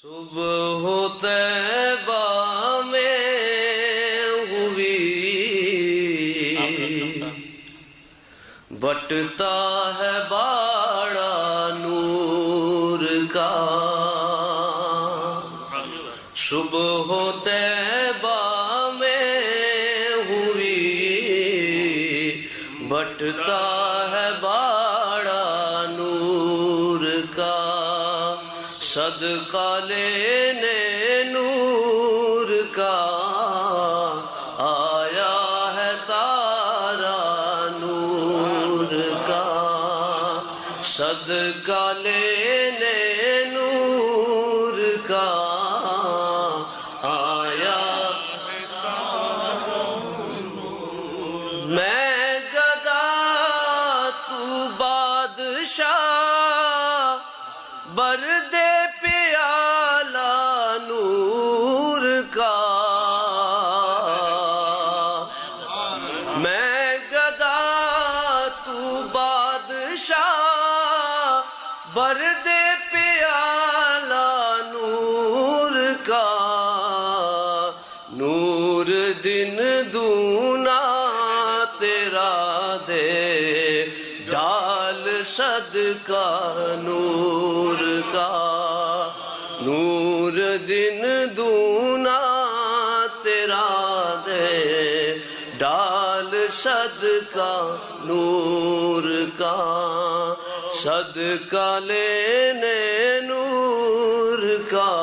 صبح طیبہ میں ہوئی بٹتا ہے باڑا نور کا، صبح طیبہ میں ہوئی بٹتا ہے باڑا نور کا، صدقہ لینے نور کا آیا ہے تارا نور کا، صدقہ لینے نور کا آیا ہے تارا نور۔ میں گدا تو بادشاہ بردے پیالہ نور کا، میں گدا تو بادشاہ بردے پیالہ نور کا، نور دن دونا تیرا دے ڈال صدقہ نور کا، نور دن دونا تیرا دے ڈال صدقہ نور کا، صدقہ لینے نور کا۔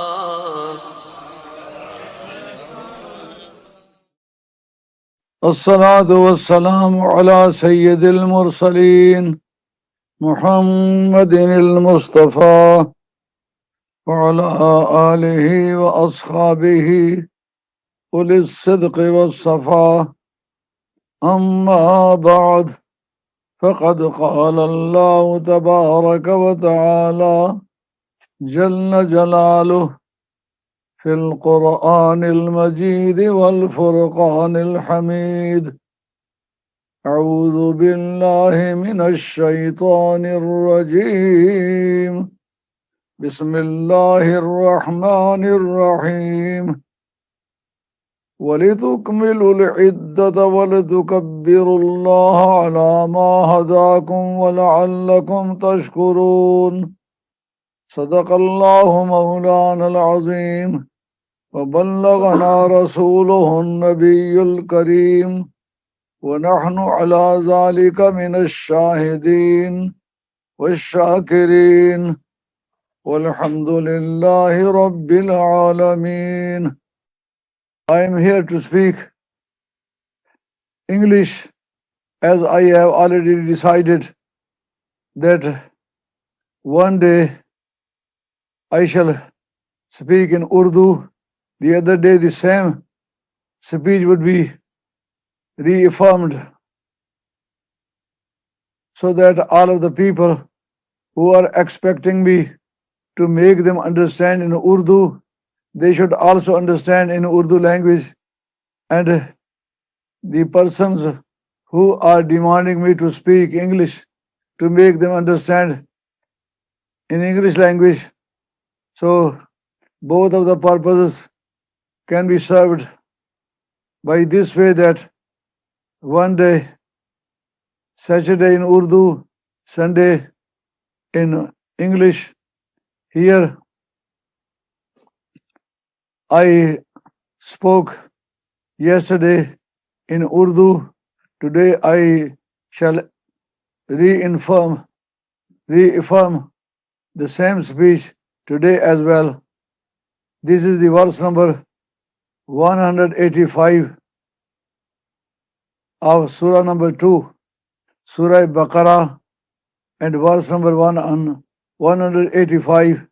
الصلاة والسلام على سيد المرسلين محمد المصطفى وعلى آله وأصحابه أولي الصدق والصفاء، أما بعد، فقد قال الله تبارك وتعالى جل جلاله في القرآن المجيد والفرقان الحميد: أعوذ بالله من الشيطان الرجيم، بسم الله الرحمن الرحيم، ولتكملوا العدة ولتكبروا الله على ما هداكم ولعلكم تشكرون۔ صدق الله مولانا العظيم، وبلغنا رسوله النبي الكريم، ونحن على ذلك من الشاهدين والشاكرين، والحمد لله رب العالمين۔ I am here to speak English, as I have already decided that one day I shall speak in Urdu. The other day the same speech would be reaffirmed, so that all of the people who are expecting me to make them understand in Urdu, they should also understand in Urdu language, and the persons who are demanding me to speak English, to make them understand in English language, so both of the purposes can be served by this way, that one day, Saturday in Urdu, Sunday in English. Here I spoke yesterday in Urdu. Today I shall reaffirm the same speech today as well. This is the verse number 185 of Surah number 2, Surah Baqarah, and verse number 185.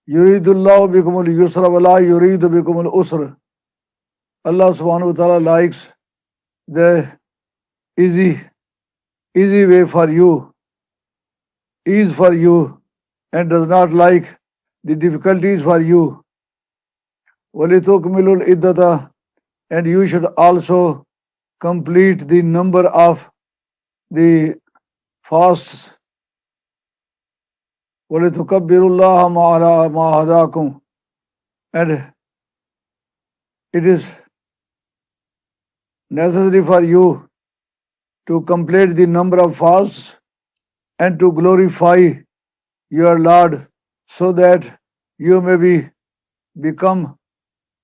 Yuridullahu bikumul yusra wa la yuridu bikumul usra. Allah subhanahu wa ta'ala likes the easy way for you, ease for you, and does not like the difficulties for you. وَلِتُكْمِلُوا الْعِدَّةَ, and you should also complete the number of the fasts. وَلِتُكَبِّرُوا اللَّهَ عَلَى مَا هَدَاكُمْ. And it is necessary for you to complete the number of fasts and to glorify your Lord, so that you may become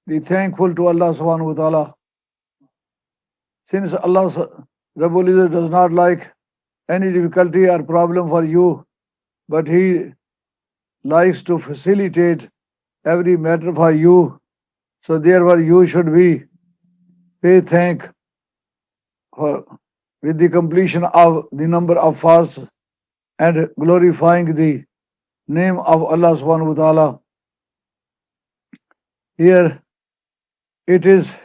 the thankful to Allah subhanahu wa ta'ala. Since Allah Rabbul Izzat does not like any difficulty or problem for you, but He likes to facilitate every matter for you, so therefore you should pay thank with the completion of the number of fasts and glorifying the name of Allah subhanahu wa ta'ala. Here it is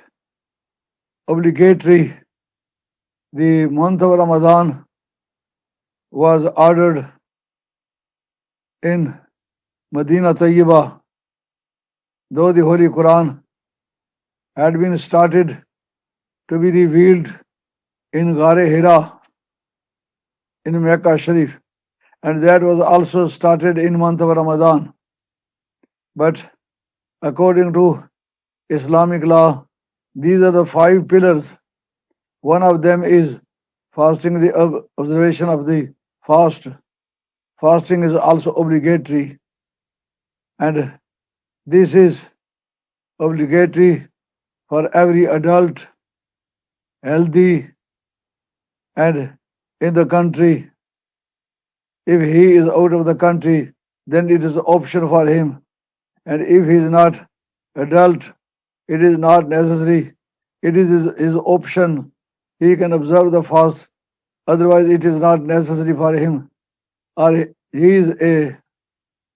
obligatory. The month of Ramadan was ordered in Medina Tayyibah, though the Holy Quran had been started to be revealed in Ghar-e Hira in Mecca Sharif, and that was also started in month of Ramadan. But according to Islamic law, these are the 5 pillars. One of them is fasting, the observation of the fast. Fasting is also obligatory, and this is obligatory for every adult, healthy, and in the country. If he is out of the country, then it is an option for him. And if he is not adult, it is not necessary. It is his option. He can observe the fast. Otherwise, it is not necessary for him. Or he is a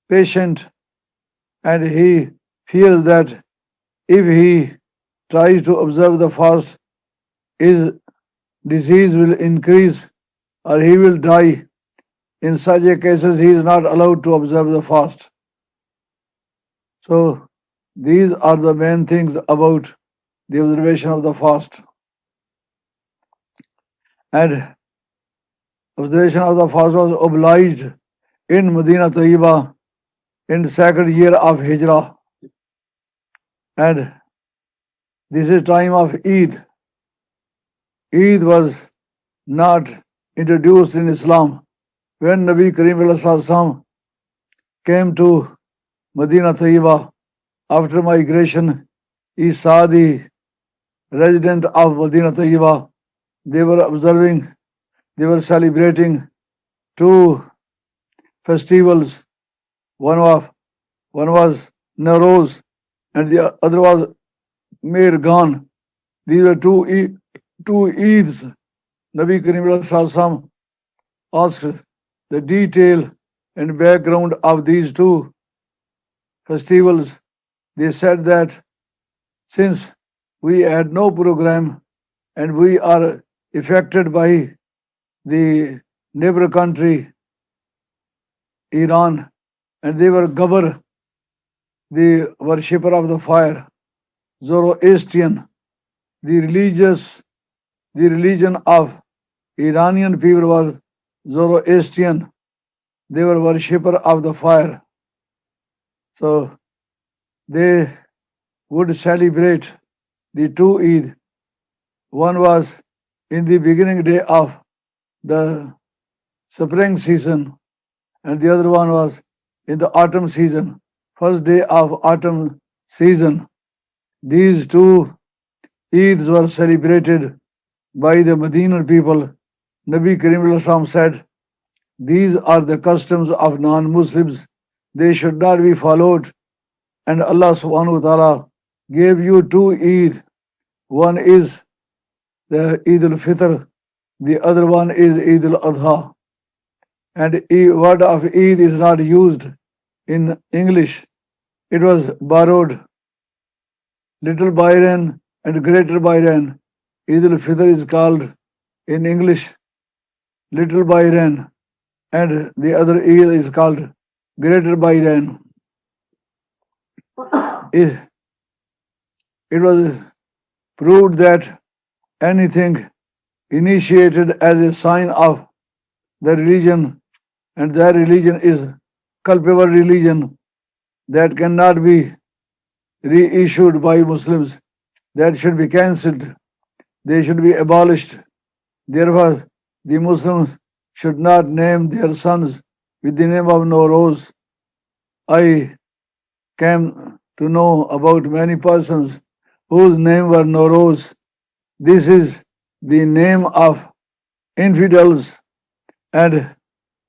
patient and he fears that if he tries to observe the fast, his disease will increase or he will die. In such a cases, he is not allowed to observe the fast. So these are the main things about the observation of the fast. And observation of the fast was obliged in Medina Tayyibah in the second year of Hijrah. And this is time of Eid. Eid was not introduced in Islam. When Nabi Kareem ﷺ came to Medina Tayyibah after migration, he saw the resident of Medina Tayyibah. They were observing, they were celebrating 2 festivals. One was Nowruz and the other was Mehrgan. These were two Eids. Nabi Kareem ﷺ asked the detail and background of these 2 festivals. They said that since we had no program and we are affected by the neighbor country, Iran, and they were Gabbar, the worshipper of the fire, Zoroastrian, the religion of Iranian people was Zoroastrian. They were worshipper of the fire. So they would celebrate the 2 Eid. One was in the beginning day of the spring season, and the other one was in the autumn season, first day of autumn season. These 2 Eids were celebrated by the Medinan people. Nabi Kareem ﷺ said, these are the customs of non-Muslims. They should not be followed. And Allah subhanahu wa ta'ala gave you 2 Eid. One is the Eid ul-Fitr. The other one is Eid al-Adha. And word of Eid is not used in English. It was borrowed. Little Byron and Greater Byron. Eid al-Fitr is called in English Little Byron, and the other Eid is called Greater Byron. It was proved that anything initiated as a sign of the religion, and that religion is culpable religion that cannot be reissued by Muslims, that should be cancelled. They should be abolished. Therefore, the Muslims should not name their sons with the name of Nowruz. I came to know about many persons whose name were Nowruz. This is the name of infidels and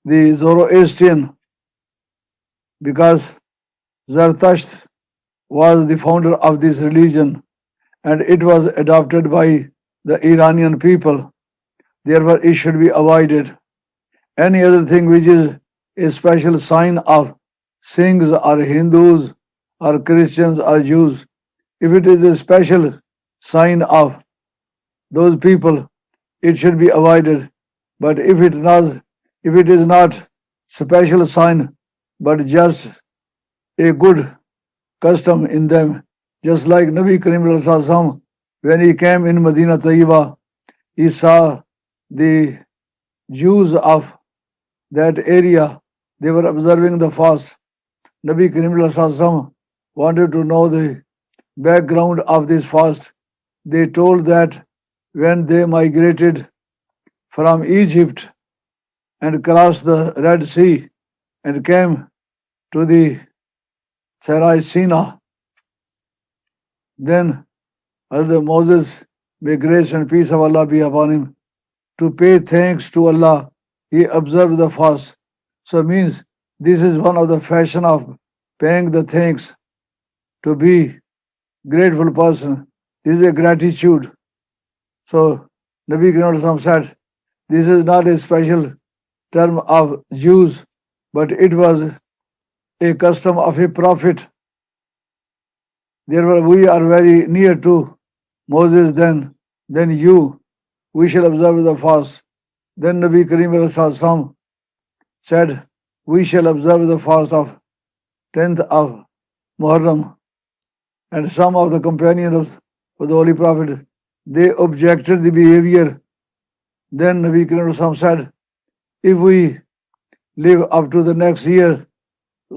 the Zoroastrian, because Zarathustra was the founder of this religion and it was adopted by the Iranian people. Therefore, it should be avoided. Any other thing which is a special sign of Singhs or Hindus or Christians or Jews, if it is a special sign of those people, it should be avoided. But if it is not special sign, but just a good custom in them, just like Nabi Karim Sallallahu, when he came in Medina Tayyiba, he saw the Jews of that area, they were observing the fast. Nabi Karim Sallallahu wanted to know the background of this fast. They told that when they migrated from Egypt and crossed the Red Sea and came to the Sarai Sina, then Hazrat Moses, may grace and peace of Allah be upon him, to pay thanks to Allah, he observed the fast. So it means this is one of the fashion of paying the thanks, to be grateful person. This is a gratitude. So Nabi Karim said, this is not a special term of Jews, but it was a custom of a prophet. Therefore, we are very near to Moses than you. We shall observe the fast. Then Nabi Karim said, we shall observe the fast of 10th of Muharram. And some of the companions of the Holy Prophet, they objected the behavior. Then Nabi Karim said, if we live up to the next year,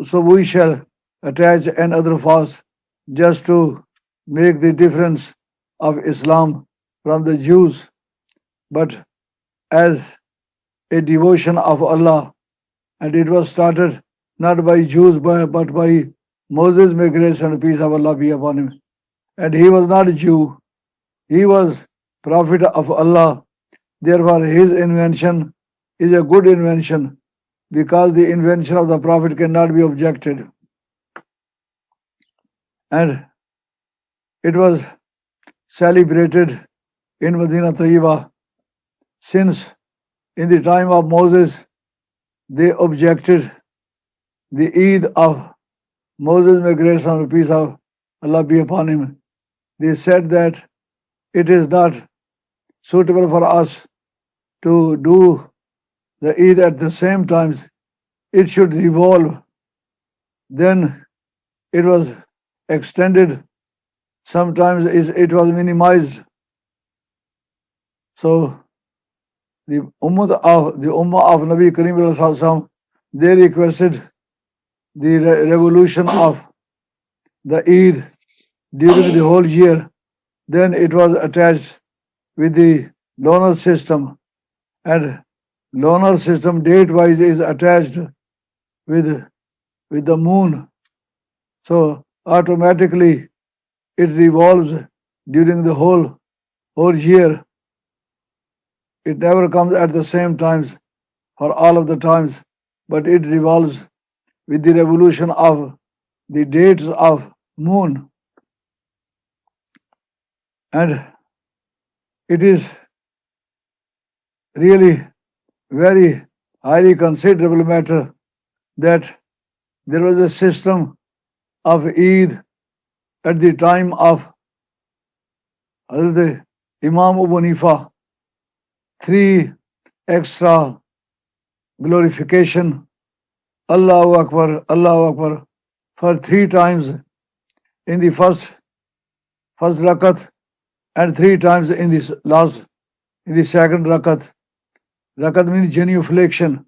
so we shall attach another fast just to make the difference of Islam from the Jews. But as a devotion of Allah, and it was started not by Jews but by Moses, may grace and peace of Allah be upon him. And he was not a Jew, he was prophet of Allah. Therefore, his invention is a good invention, because the invention of the prophet cannot be objected. And it was celebrated in Medina Tayyiba, since in the time of Moses they objected the Eid of Moses, may grace and peace of Allah be upon him. They said that it is not suitable for us to do the Eid at the same times. It should revolve. Then it was extended. Sometimes it was minimized. So the Ummah of Nabi Karim Sallallahu, they requested the revolution of the Eid during the whole year. Then it was attached with the lunar system, and lunar system date-wise is attached with the moon. So automatically it revolves during the whole year. It never comes at the same times for all of the times, but it revolves with the revolution of the dates of moon. And it is really very highly considerable matter that there was a system of Eid at the time of Hazrat Imam Abu Hanifa. 3 extra glorification, Allahu Akbar, for 3 times in the first rakat, and 3 times in the second rakat. Rakat means genuflection.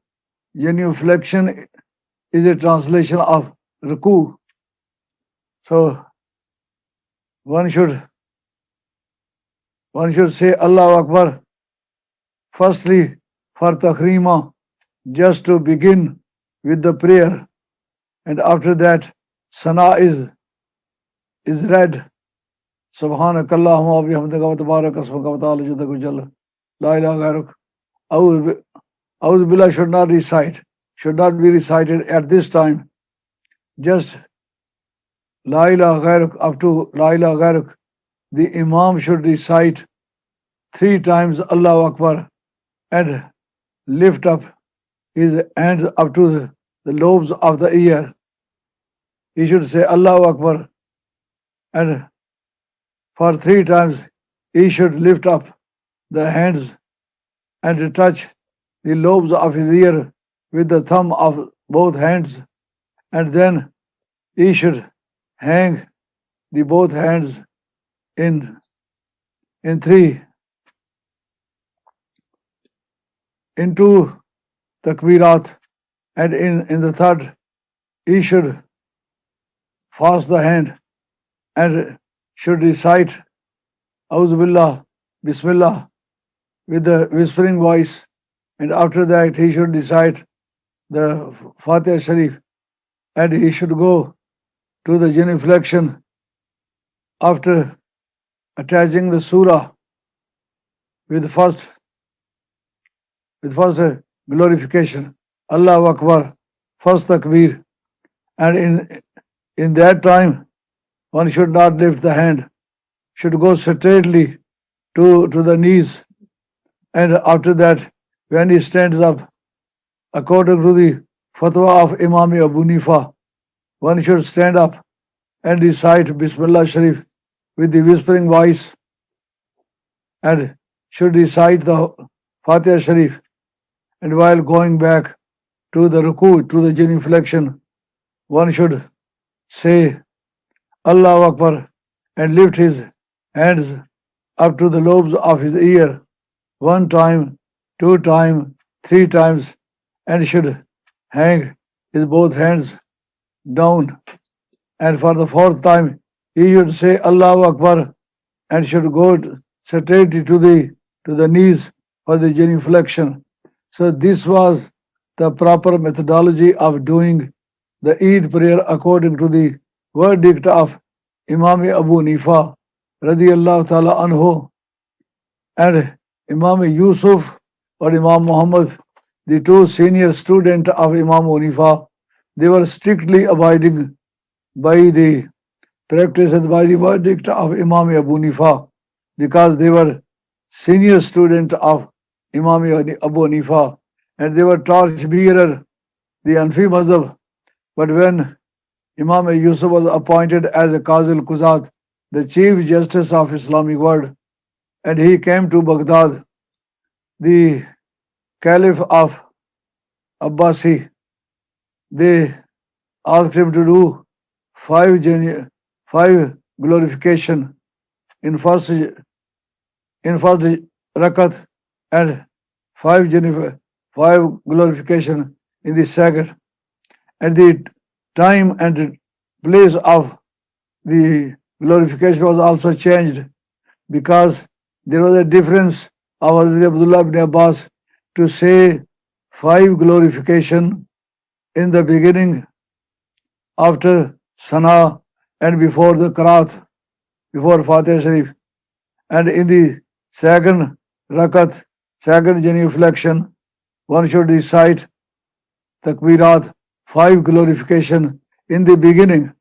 Genuflection is a translation of ruku. So one should say Allahu Akbar firstly for takhrima, just to begin with the prayer, and after that sana is read. Subhanakallahumma wa bihamdika wa tabaraka ismuka wa ta'ala jadduka jalla la ilaha ghayruk. A'udhu billah should not be recited at this time. Just la ilaha ghayruk, up to la ilaha ghayruk, the Imam should recite 3 times Allahu Akbar and lift up his hands up to the lobes of the ear. He should say Allahu Akbar, and for 3 times he should lift up the hands and touch the lobes of his ear with the thumb of both hands, and then he should hang the both hands in 2 takbirat, and in the third he should fast the hand and should recite Auzu Billah, Bismillah with the whispering voice, and after that he should recite the Fatiha Sharif, and he should go to the genuflection after attaching the surah with first glorification, Allahu Akbar, first takbir, and in that time one should not lift the hand, should go straightly to the knees, and after that when he stands up, according to the fatwa of Imam Abu Hanifa, one should stand up and recite Bismillah Sharif with the whispering voice, and should recite the Fatiha Sharif, and while going back to the ruku, to the genuflection, one should say Allahu Akbar and lift his hands up to the lobes of his ear 1 time, 2 times, 3 times, and should hang his both hands down, and for the 4th time he should say Allahu Akbar and should go straight to the knees for the genuflection. So this was the proper methodology of doing the Eid prayer according to the verdict of Imam Abu Hanifa radiyallahu ta'ala anhu, and Imam Yusuf or Imam Muhammad, the 2 senior students of Imam Hanifa. They were strictly abiding by the practice and by the verdict of Imam Abu Hanifa, because they were senior students of Imam Abu Hanifa, and they were torch bearer, the Hanfi Mazhab. But when Imam Yusuf was appointed as a Qazi al-Quzat, the Chief Justice of Islamic world, and he came to Baghdad, the Caliph of Abbasi, they asked him to do 5 glorification in first rakat, and 5 glorification in the second, and the time and place of the glorification was also changed, because there was a difference of Hazrat Abdullah ibn Abbas to say 5 glorification in the beginning, after Sana and before the Qiraat, before Fatiha Sharif, and in the second rakat, second genuflection, one should recite Takbirat, 5 glorification in the beginning.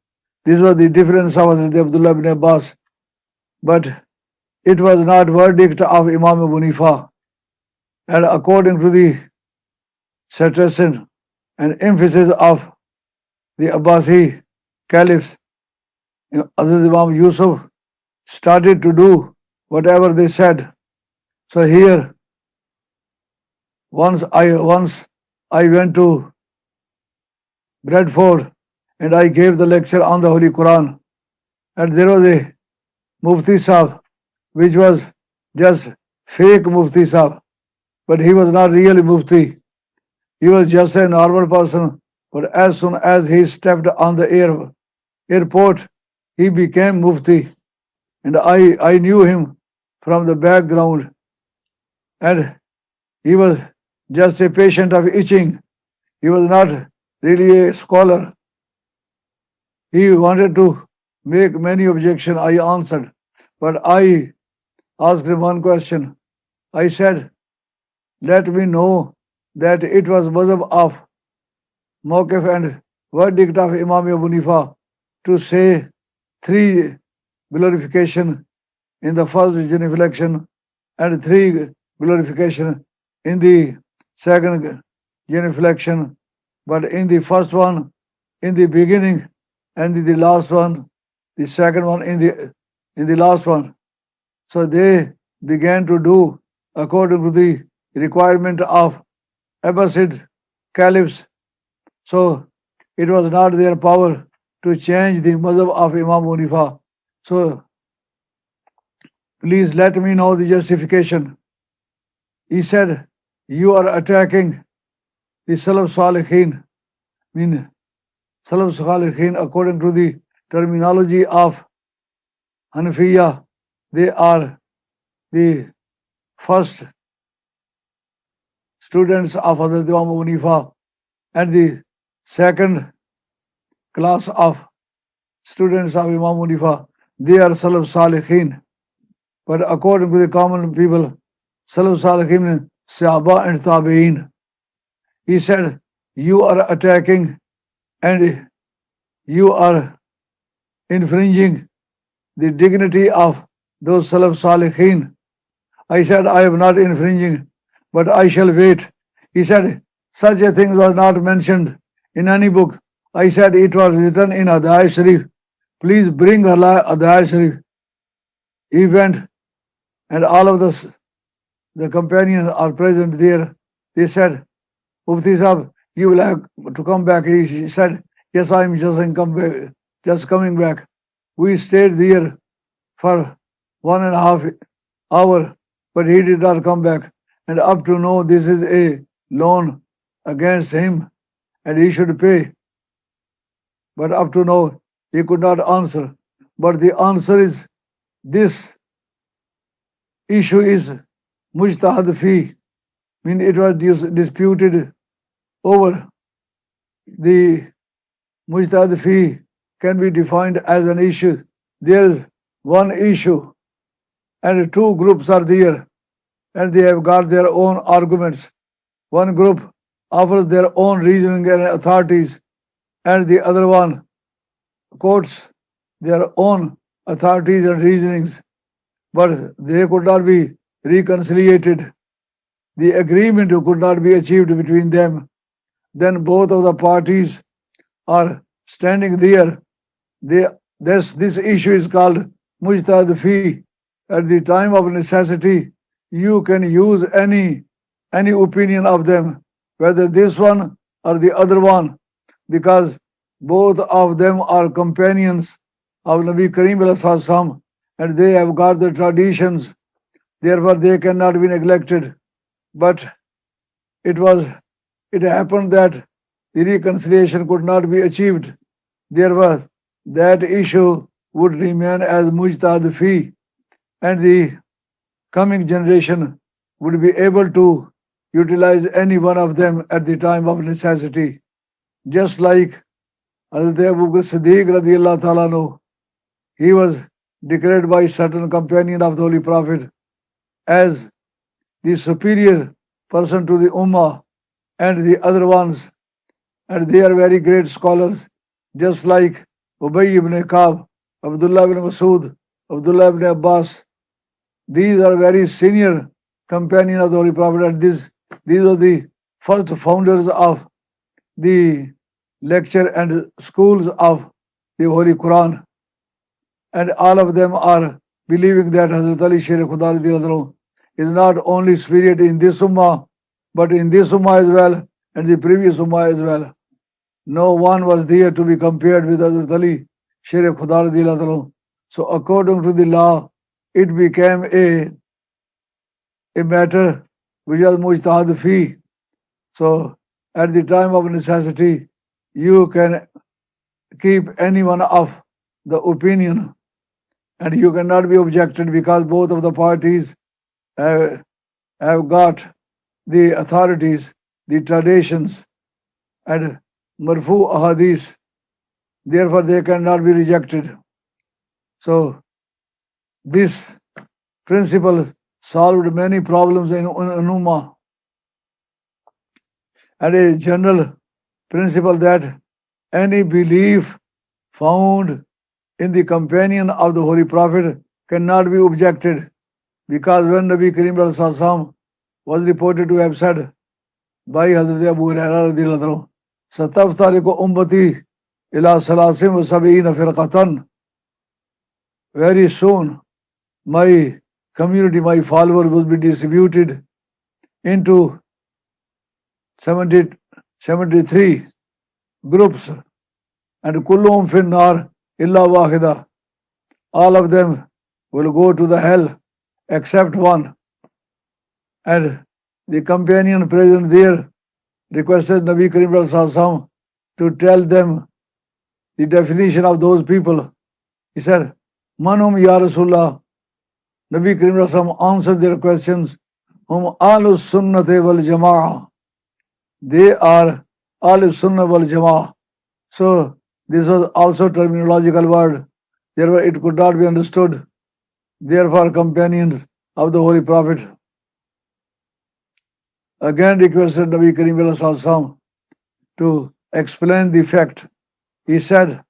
This was the difference of Hazrat Abdullah ibn Abbas, but it was not verdict of Imam Abu Hanifa, and according to the suggestion and emphasis of the Abbasi caliphs, Hazrat Imam Yusuf started to do whatever they said. So here, once I went to Bradford and I gave the lecture on the Holy Quran, and there was a Mufti Sahib, which was just fake Mufti Sahib, but he was not really Mufti. He was just a normal person But as soon as he stepped on the airport, he became Mufti. And I knew him from the background. And he was just a patient of itching. He was not really a scholar. He wanted to make many objections. I answered. But I asked him one question. I said, let me know that it was mazhab of Mawqif and verdict of Imam Abu Hanifa to say three glorification in the first genuflection and three glorification in the second genuflection, but in the first one in the beginning and in the last one, the second one in the last one. So they began to do according to the requirement of Abbasid caliphs. So it was not their power to change the mazhab of Imam Abu Hanifa. So please let me know the justification. He said, you are attacking the Salaf Salihin. Mean Salaf Salihin, according to the terminology of Hanafiya, they are the first students of Hazrat Imam Abu Hanifa and the second class of students of Imam Abu Hanifa. They are Salaf Salihin. But according to the common people, Salaf Salihin, Sahaba and Tabi'een. He said, you are attacking and you are infringing the dignity of those Salaf Salihin. I said, I am not infringing, but I shall wait. He said, such a thing was not mentioned in any book. I said, it was written in Adhaya Sharif. Please bring Adhaya Sharif. He went, and all of the companions are present there. They said, Mufti Sahib, you will have to come back. He said, yes, I am just coming back. We stayed there for 1.5 hours, but he did not come back. And up to now, this is a loan against him, and he should pay. But up to now, he could not answer. But the answer is, this issue is mujtahad fi. Mean it was disputed over. The mujtahad fi can be defined as an issue. There is one issue, and two groups are there, and they have got their own arguments. One group offers their own reasoning and authorities, and the other one quotes their own authorities and reasonings, but they could not be reconciliated. The agreement could not be achieved between them. Then both of the parties are standing there. This issue is called mujtahid fi. At the time of necessity, you can use any opinion of them, whether this one or the other one, because both of them are companions of Nabi Kareem Sallallahu Alaihi Wasallam, and they have got the traditions. Therefore, they cannot be neglected. But it happened that the reconciliation could not be achieved. Therefore, that issue would remain as mujtahid fi, and the coming generation would be able to utilize any one of them at the time of necessity. Just like Hazrat Abu Bakr Siddiq radiyallahu ta'ala anhu, he was declared by certain companion of the Holy Prophet as the superior person to the Ummah and the other ones, and they are very great scholars, just like Ubay ibn Ka'b, Abdullah ibn Masud, Abdullah ibn Abbas. These are very senior companions of the Holy Prophet, and these are the first founders of the lecture and schools of the Holy Quran. And all of them are believing that Hazrat Ali Sher Khuda is not only spirit in this Ummah, but in this Ummah as well, and the previous Ummah as well. No one was there to be compared with Hazrat Ali Sher Khuda. So according to the law, it became a matter which was mujtahid fi. So at the time of necessity, you can keep anyone of the opinion, and you cannot be objected because both of the parties have, have got the authorities, the traditions, and marfu ahadith. Therefore, they cannot be rejected. So, this principle solved many problems in Ummah, and a general principle that any belief found in the companion of the Holy Prophet cannot be objected, because when Nabi Karim Sallallahu was reported to have said by Hazrat Abu Hurairah radhiyallahu anhu, "Sataftariqu ummati ila salasim wa sab'ina firqatan." Very soon, my community, my followers will be distributed into 73 groups, and kullum finnar illa wahida. All of them will go to the hell except one. And the companion present there requested Nabi Karim Sallallahu to tell them the definition of those people. He said, "Manhum ya Rasulullah." Nabi Karim Sallallahu answered their questions. Hum ahlus sunnati wal jama'ah. They are ahlus sunnah wal jama'ah. So this was also terminological word. Therefore, it could not be understood. Therefore, companions of the Holy Prophet again requested Nabi Karim Sallallahu to explain the fact. He said,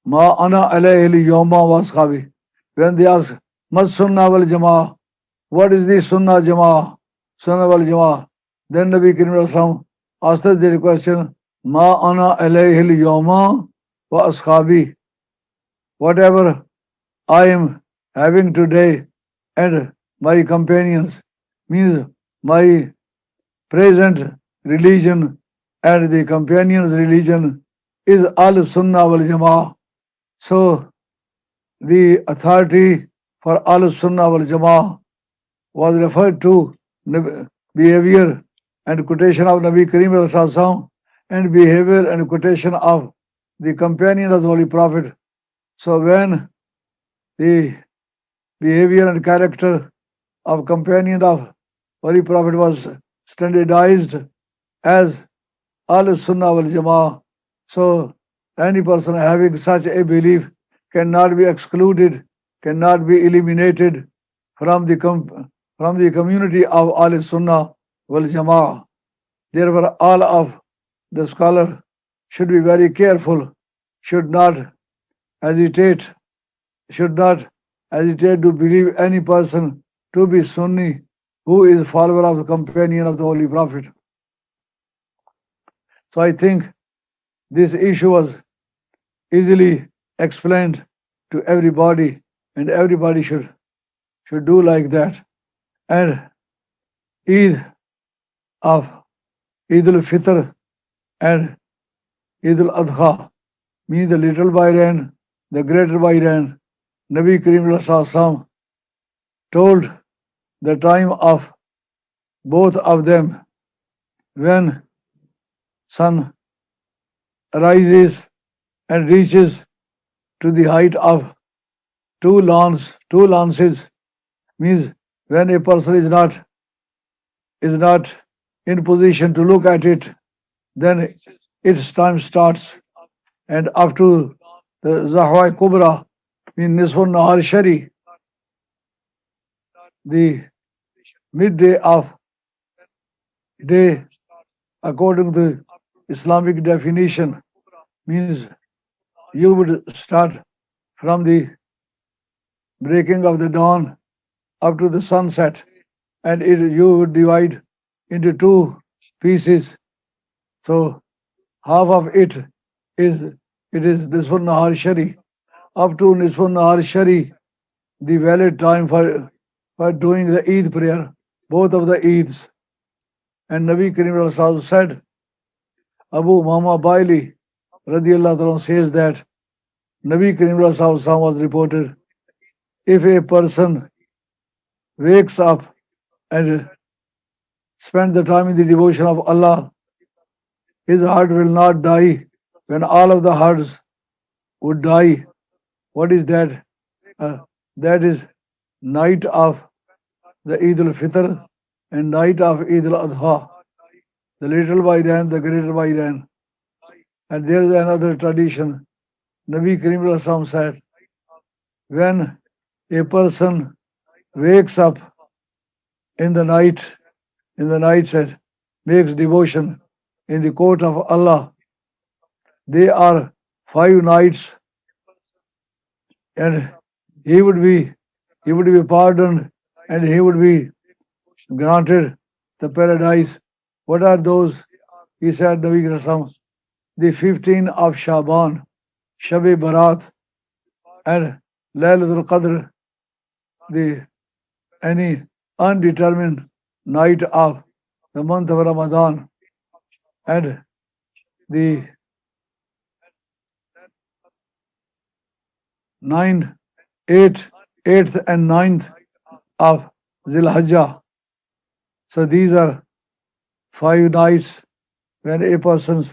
"Ma ana alayhi yawma wa ashabi." When they asked, "Mas sunnah wal jama'ah?" What is the sunnah jama'ah? Sunnah wal jama'ah. Then Nabi Karim Sallallahu answered their question, "Ma ana alayhi yawma wa ashabi." Whatever I am having today and my companions, means my present religion and the companions' religion is al-Sunnah wal-Jama'ah. So the authority for al-Sunnah wal-Jama'ah was referred to behavior and quotation of Nabi Karim Sallallahu and behavior and quotation of the companion of the Holy Prophet. So when the behavior and character of companion of Holy Prophet was standardized as al-Sunnah wal-Jama'ah, so any person having such a belief cannot be excluded, cannot be eliminated from the community of al-Sunnah wal-Jama'ah. Therefore, all of the scholar should be very careful, should not hesitate to believe any person to be Sunni who is follower of the companion of the Holy Prophet. So I think this issue was easily explained to everybody, and everybody should do like that. And Eid ul-Fitr and Eid al-Adha means the little Bayran, the greater Bayran. Nabi Karim Sallallahu told the time of both of them when sun rises and reaches to the height of two lances, means when a person is not in position to look at it, then its time starts, and up to the Zahwa Kubra, in Nisfun Nahar Shari, the midday of day, according to the Islamic definition, means you would start from the breaking of the dawn up to the sunset, and you would divide into two pieces. So half of it is Nisfun Nahar Shari. Up to Nisfun Nahar Shari, the valid time for doing the Eid prayer, both of the Eids. And Nabi Karim Rasul said, Abu Mama Baili radiyallahu anhu says that Nabi Karim Rasul was reported, if a person wakes up and spends the time in the devotion of Allah, his heart will not die when all of the hearts would die. What is that? That is night of the Eid ul-Fitr and night of Eid al-Adha. The little Bairan, the greater Bairan. And there is another tradition. Nabi Karim Rasam said, when a person wakes up in the night and makes devotion in the court of Allah, they are 5 nights, and he would be pardoned, and he would be granted the paradise. What are those? He said, Nabi Rasam, the 15 of Shaban, Shab-e Barat, and Laylatul Qadr, the any undetermined night of the month of Ramadan, and the 8th and 9th of Zil-Hajjah. So these are 5 nights when a person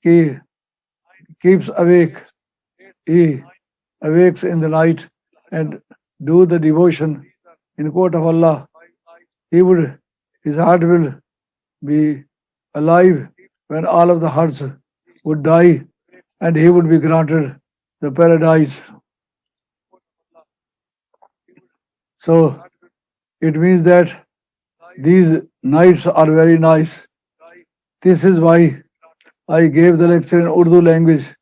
keeps awake. He awakes in the night and do the devotion in court of Allah. His heart will be alive when all of the hearts would die, and he would be granted the paradise. So it means that these nights are very nice. This is why I gave the lecture in Urdu language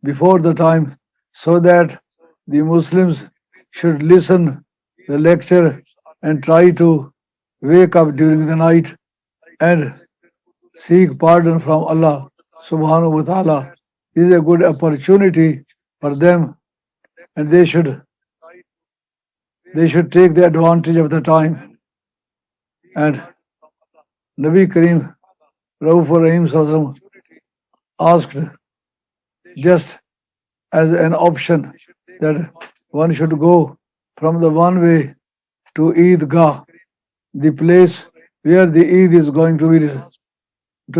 before the time, so that the Muslims should listen the lecture and try to wake up during the night and seek pardon from Allah subhanahu wa ta'ala. This is a good opportunity for them, and they should take the advantage of the time. And Nabi Karim Rauf Rahim Sallallahu asked just as an option that one should go from the one way to Eidgah, the place where the Eid is going to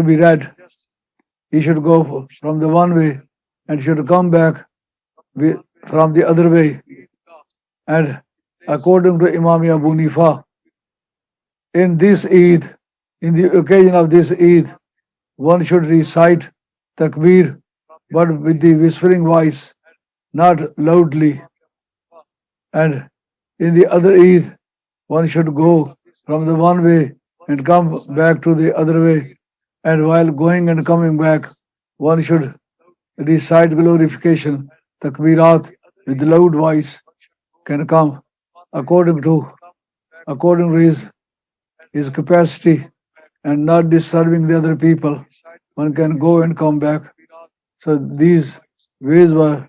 be read. He should go from the one way and should come back from the other way. And according to Imam Abu Hanifa, in this Eid, in the occasion of this Eid, one should recite Takbir, but with the whispering voice, not loudly. And in the other Eid, one should go from the one way and come back to the other way. And while going and coming back, one should recite glorification, Takbirat, with loud voice can come according to his capacity and not disturbing the other people. One can go and come back. So these ways were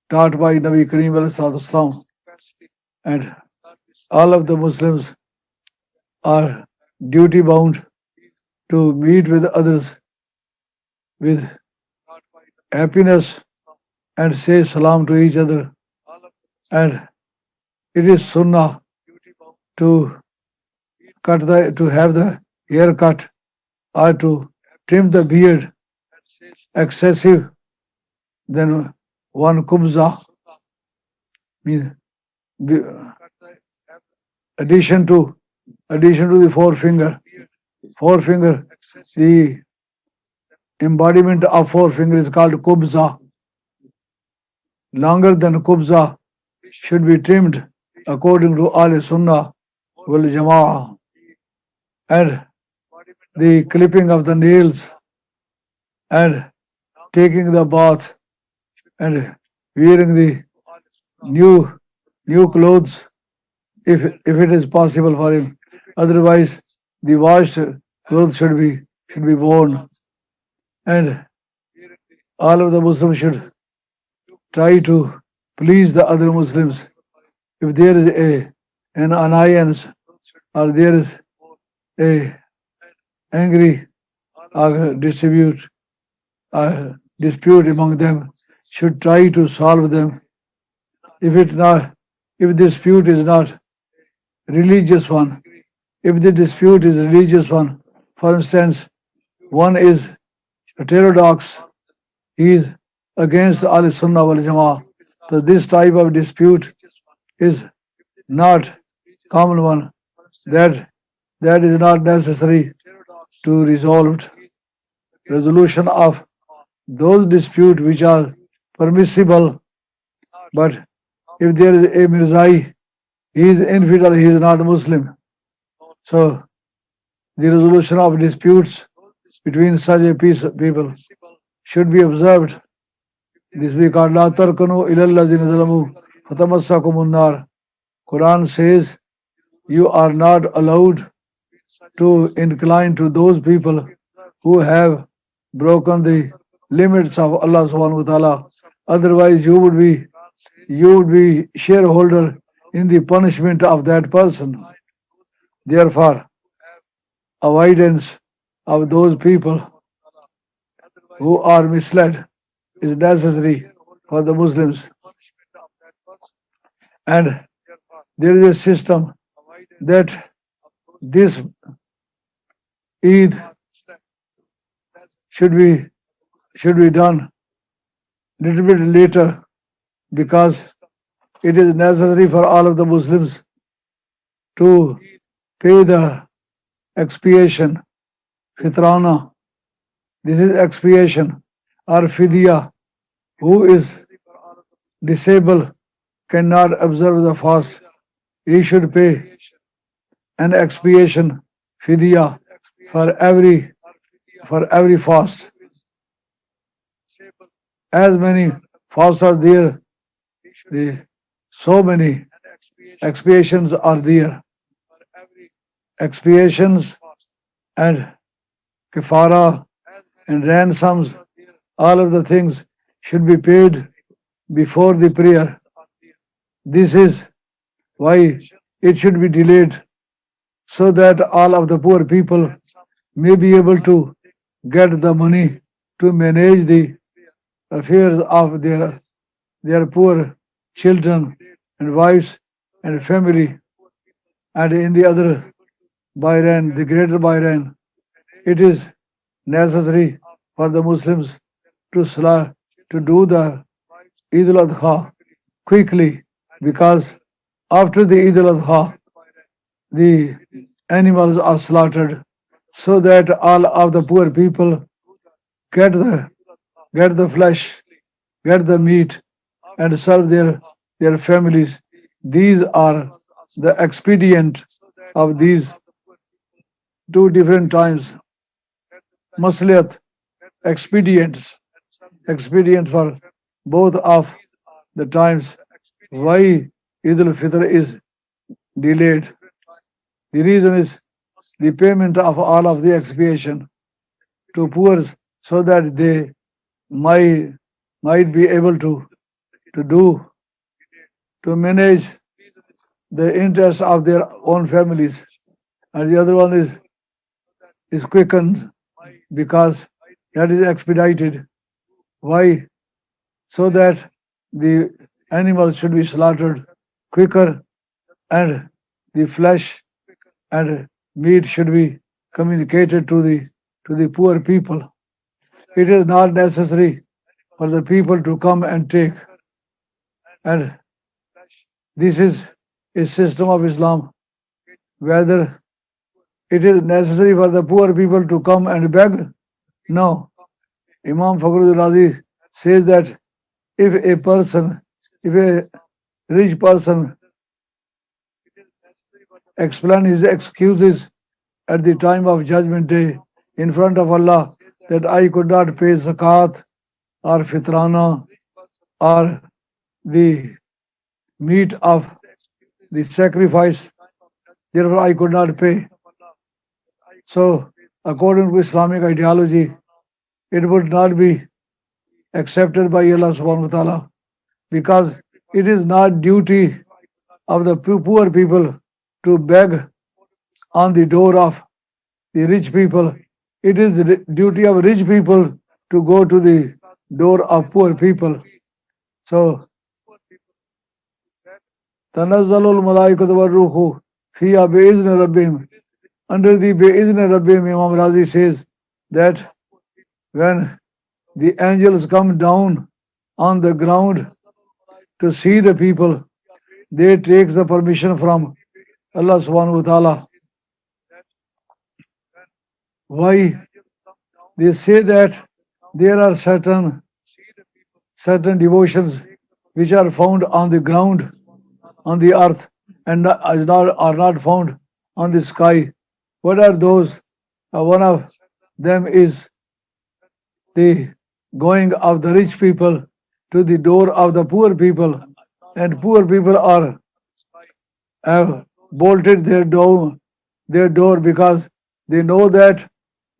taught by Nabi Karim al-Sallam, and all of the Muslims are duty bound to meet with others with happiness and say salam to each other. And it is sunnah to have the hair cut or to trim the beard excessive than one kubza, means addition to the forefinger. The embodiment of forefinger is called kubza. Longer than kubza should be trimmed according to Ahl Sunnah wal Jama'ah. And the clipping of the nails and taking the bath and wearing the new clothes if it is possible for him. Otherwise, the washed clothes should be worn. And all of the Muslims should try to please the other Muslims. If there is an annoyance or there is a angry dispute among them, should try to solve them. If the dispute is not religious one, if the dispute is religious one, For instance, one is heterodox, he is against Al Sunnah wal Jama'ah. So this type of dispute is not common one. That that is not necessary to resolve. Resolution of those disputes which are permissible, but if there is a Mirzai, he is infidel, he is not Muslim. So the resolution of disputes between such a people should be observed. This we call La tarkanu ilallazina zalamu fatamassakumun nar. Quran says you are not allowed to incline to those people who have broken the limits of Allah subhanahu wa ta'ala. Otherwise you would be shareholder in the punishment of that person. Therefore, avoidance of those people who are misled is necessary for the Muslims. And there is a system that this Eid should be done little bit later, because it is necessary for all of the Muslims to pay the expiation, fitrana. This is expiation or fidya. Who is disabled, cannot observe the fast, he should pay an expiation, fidya, for every fast. As many fasts are there, so many expiations are there. Expiations and kafara and ransoms, all of the things should be paid before the prayer. This is why it should be delayed, so that all of the poor people may be able to get the money to manage the affairs of their poor children and wives and family. And in the other Bahrain, the greater Bahrain, it is necessary for the Muslims to do the Eid ul-Adha quickly, because after the Eid ul-Adha, the animals are slaughtered, so that all of the poor people get the flesh, get the meat, and serve their families. These are the expedient of these two different times. Masliyat, expedient for both of the times. Why Eid ul-Fitr is delayed? The reason is the payment of all of the expiation to poor, so that they might be able to manage the interests of their own families. And the other one is quickened, because that is expedited. Why? So that the animals should be slaughtered quicker, and the flesh and meat should be communicated to the poor people. It is not necessary for the people to come and take. And this is a system of Islam. Whether it is necessary for the poor people to come and beg? No. Imam Fakhruddin Razi says that if a rich person explain his excuses at the time of Judgment Day in front of Allah, that I could not pay zakat or fitrana or the meat of the sacrifice, therefore I could not pay. So, according to Islamic ideology, it would not be accepted by Allah subhanahu wa ta'ala, because it is not duty of the poor people to beg on the door of the rich people. It is the duty of rich people to go to the door of poor people. So, تَنَزَّلُ الْمَلَائِكَةُ وَالرُّوحُ فِيهَا بِإِذْنِ رَبِّهِمْ under the Be'izn Rabbi Imam Razi says that when the angels come down on the ground to see the people, they take the permission from Allah subhanahu wa ta'ala. Why? They say that there are certain devotions which are found on the ground, on the earth, and are not found on the sky. What are those? One of them is the going of the rich people to the door of the poor people, and poor people have bolted their door because they know that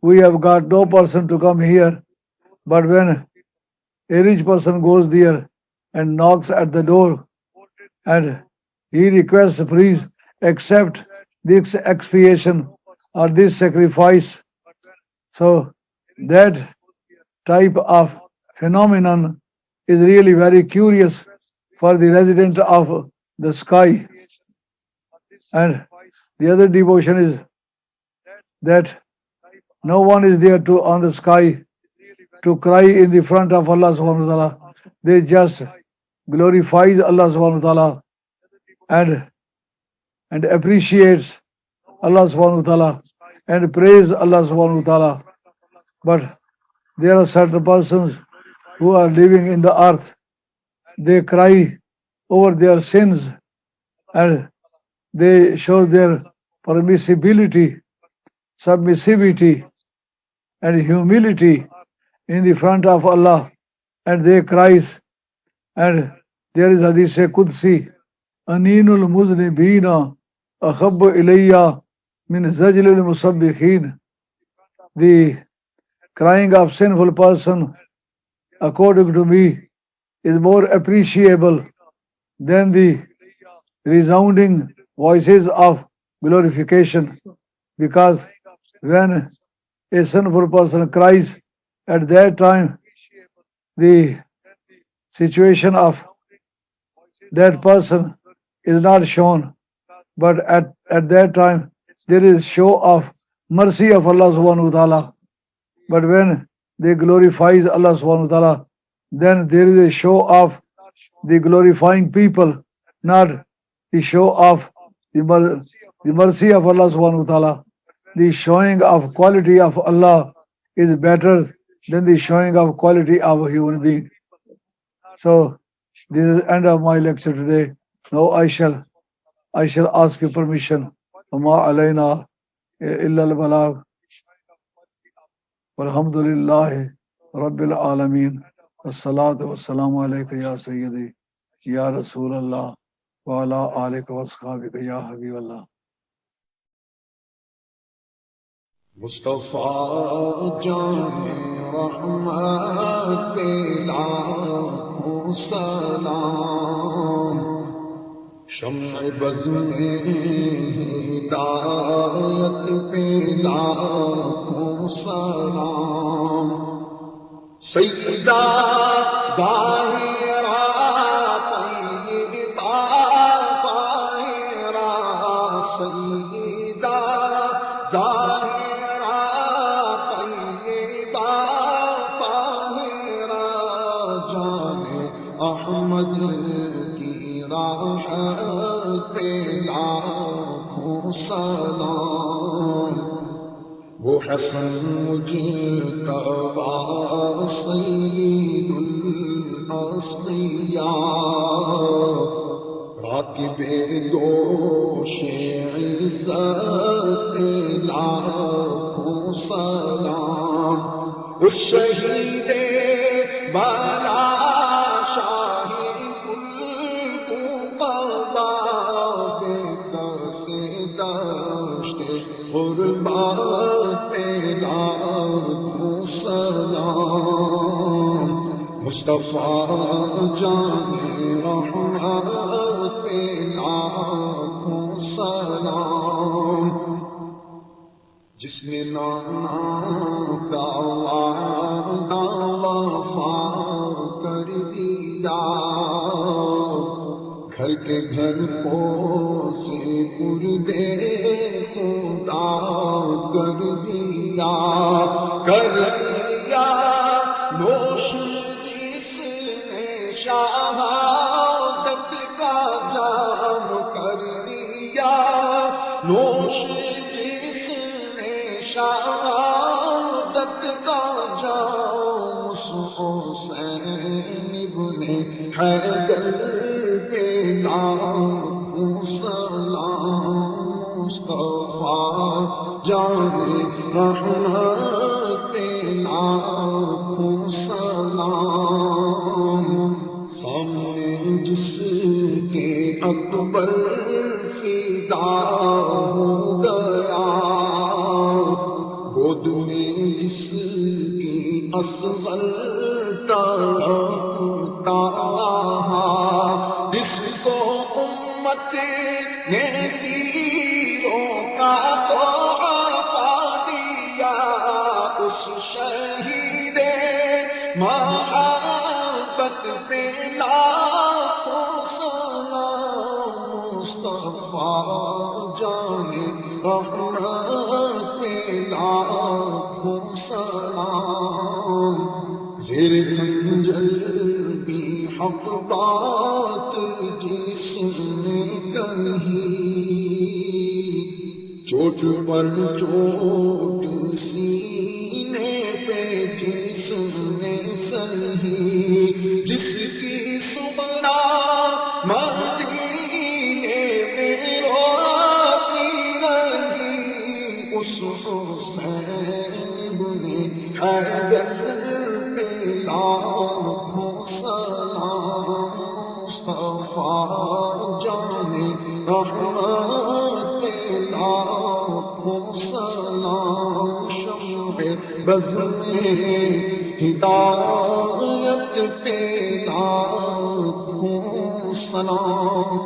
we have got no person to come here. But when a rich person goes there and knocks at the door and he requests, please accept this expiation or this sacrifice. So that type of phenomenon is really very curious for the resident of the sky. And the other devotion is that no one is there on the sky to cry in the front of Allah subhanahu wa ta'ala. They just glorifies Allah subhanahu wa ta'ala and appreciates Allah subhanahu wa ta'ala and praise Allah subhanahu wa ta'ala. But there are certain persons who are living in the earth. They cry over their sins and they show their permissibility, submissivity and humility in the front of Allah, and they cries. And there is Hadith Qudsi, Aninul Muznibina Akhabbu Ilayya min Zajlil Musabbihin. The crying of sinful person, according to me, is more appreciable than the resounding voices of glorification, because when a sinful person cries, at that time the situation of that person is not shown, but at that time there is show of mercy of Allah subhanahu wa ta'ala. But when they glorifies Allah subhanahu wa ta'ala, then there is a show of the glorifying people, not the show of the mercy of Allah subhanahu wa ta'ala. The showing of quality of Allah is better than the showing of quality of a human being. So this is the end of my lecture today. Now I shall ask you permission. وَمَا عَلَيْنَا إِلَّا الْبَلَاغُ وَالْحَمْدُ لِلَّهِ رَبِّ الْعَالَمِينَ وَالصَّلَاةُ وَالسَّلَامُ عَلَيْكَ يَا سَيِّدِي يَا رَسُولَ اللَّهِ وَعَلَىٰ آلِكَ وَأَصْحَابِكَ يَا حَبِيبَ اللَّهِ. मुस्तफा जाने रहमत पे लाखों सलाम, शम्अ बज़ में हिदायत पे लाखों सलाम, सैयदा ज़ाहिरा तय्यबा ताहिरा, सैयदा ज़ाहिरा तय्यबा ताहिरा, जाने अहमद की राहत पे लाखों सलाम, वो हसन मुजतबा सय्यिदुल अस्क़िया, राकिबे दोशे इज़्ज़त पे लाखों सलाम, उस शहीदे बाला शाही कुल बेकसे दश्ते ग़ुरबत पे लाखों सलाम, मुस्तफा जाने रहमत पे लाखों सलाम, जिसने नाना का वादा वफा कर दिया, घर گھر کے گھر کو سے پردے خدا کر دیا نوش جس نے شہادت کا جام کر دیا نوش جس نے شہادت کا جام حسین ابن حیدر پہ لاکھوں سلام مصطفیٰ جان رحمت پہ لاکھوں سلام سامنے جس کے اکبر فدا ہو گیا گود میں جس کی اصغر تڑپتا جس کو امت نے تیروں کا تحفہ دیا اس شہید محبت پہ لاکھوں سلام مصطفیٰ جان رحمت پہ لاکھوں سلام زیر خنجر بھی حق بات جس نے کہی چوٹ پر چوٹ سینے پہ جس نے سہی جس کی سبنا مدینے میں روتی رہی اس حسین ابن حیدر پہ لاکھوں سلام مصطفیٰ جان رحمت پہ لاکھوں سلام شمع بز میں ہدایت پہ لاکھوں سلام.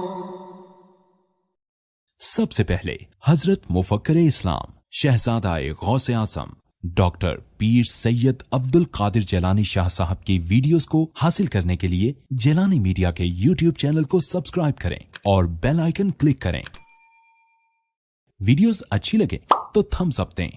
سب سے پہلے حضرت مفکر اسلام شہزادہ غوث اعظم ڈاکٹر پیر سید عبدل قادر جیلانی شاہ صاحب کی ویڈیوز کو حاصل کرنے کے لیے جیلانی میڈیا کے یوٹیوب چینل کو سبسکرائب کریں اور بیل آئیکن کلک کریں. ویڈیوز اچھی لگے تو تھمس اپ دیں.